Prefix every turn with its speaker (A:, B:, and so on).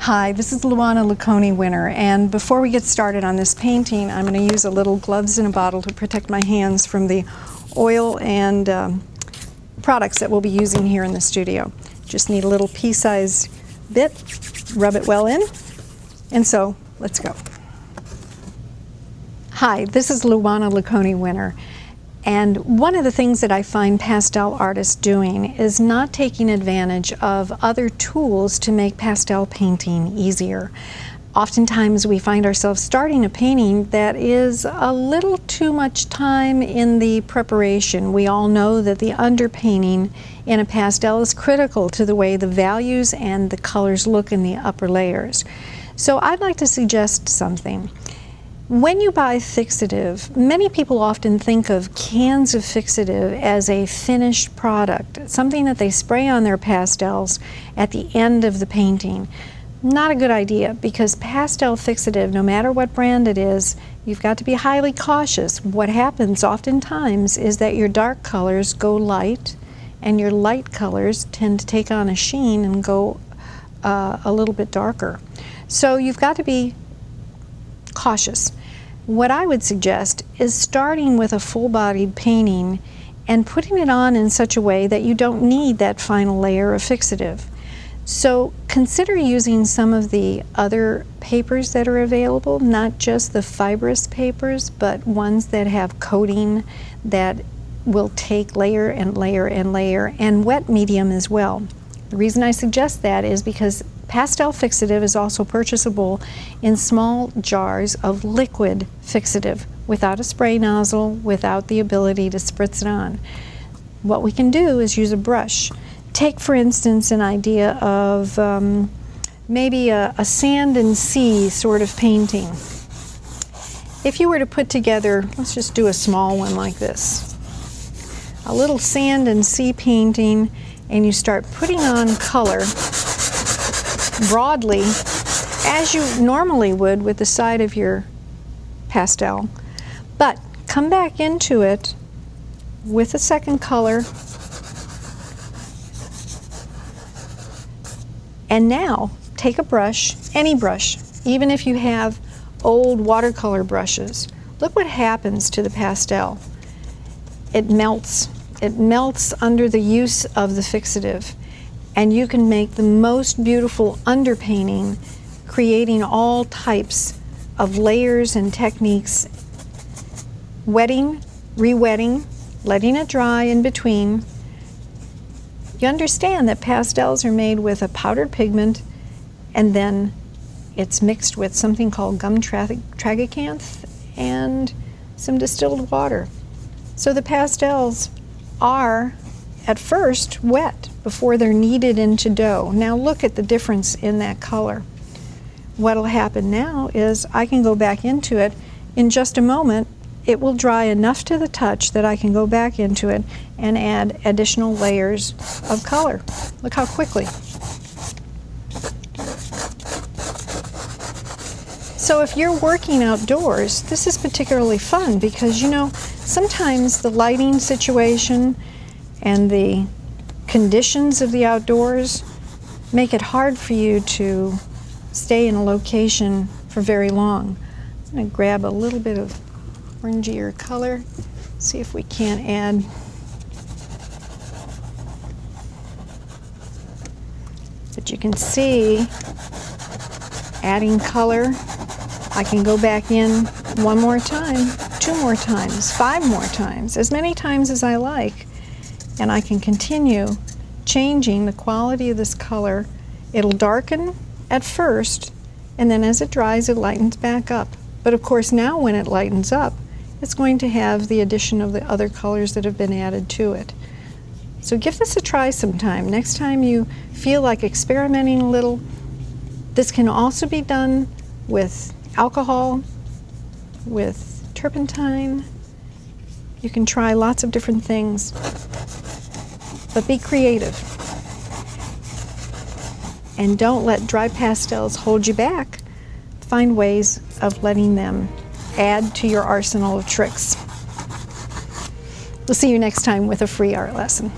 A: Hi, this is Luana winner, and before we get started on this painting, I'm going to use a little gloves in a bottle to protect my hands from the oil and products that we'll be using here in the studio. Just need a little pea-sized bit, rub it well in, and so let's go. Hi, this is Luana winner. And one of the things that I find pastel artists doing is not taking advantage of other tools to make pastel painting easier. Oftentimes we find ourselves starting a painting that is a little too much time in the preparation. We all know that the underpainting in a pastel is critical to the way the values and the colors look in the upper layers. So I'd like to suggest something. When you buy fixative, many people often think of cans of fixative as a finished product, something that they spray on their pastels at the end of the painting. Not a good idea, because pastel fixative, no matter what brand it is, you've got to be highly cautious. What happens oftentimes is that your dark colors go light and your light colors tend to take on a sheen and go a little bit darker. So you've got to be cautious. What I would suggest is starting with a full-bodied painting and putting it on in such a way that you don't need that final layer of fixative. So consider using some of the other papers that are available, not just the fibrous papers, but ones that have coating that will take layer and layer and layer, and wet medium as well. The reason I suggest that is because pastel fixative is also purchasable in small jars of liquid fixative without a spray nozzle, without the ability to spritz it on. What we can do is use a brush. Take, for instance, an idea of maybe a sand and sea sort of painting. If you were to put together, let's just do a small one like this, a little sand and sea painting, and you start putting on color broadly as you normally would with the side of your pastel, but come back into it with a second color, and now take a brush, any brush, even if you have old watercolor brushes. Look what happens to the pastel. It melts. It melts under the use of the fixative, and you can make the most beautiful underpainting, creating all types of layers and techniques, wetting, re-wetting, letting it dry in between. You understand that pastels are made with a powdered pigment, and then it's mixed with something called gum tragacanth and some distilled water. So the pastels are at first wet before they're kneaded into dough. Now look at the difference in that color. What'll happen now is I can go back into it in just a moment. It will dry enough to the touch that I can go back into it and add additional layers of color. Look how quickly. So if you're working outdoors, this is particularly fun because, you know, sometimes the lighting situation and the conditions of the outdoors make it hard for you to stay in a location for very long. I'm going to grab a little bit of orangier color, see if we can't add. But you can see, adding color, I can go back in one more time, 2 more times, 5 more times, as many times as I like. And I can continue changing the quality of this color. It'll darken at first, and then as it dries, it lightens back up. But of course now when it lightens up, it's going to have the addition of the other colors that have been added to it. So give this a try sometime. Next time you feel like experimenting a little, this can also be done with alcohol, with turpentine. You can try lots of different things. But be creative. And don't let dry pastels hold you back. Find ways of letting them add to your arsenal of tricks. We'll see you next time with a free art lesson.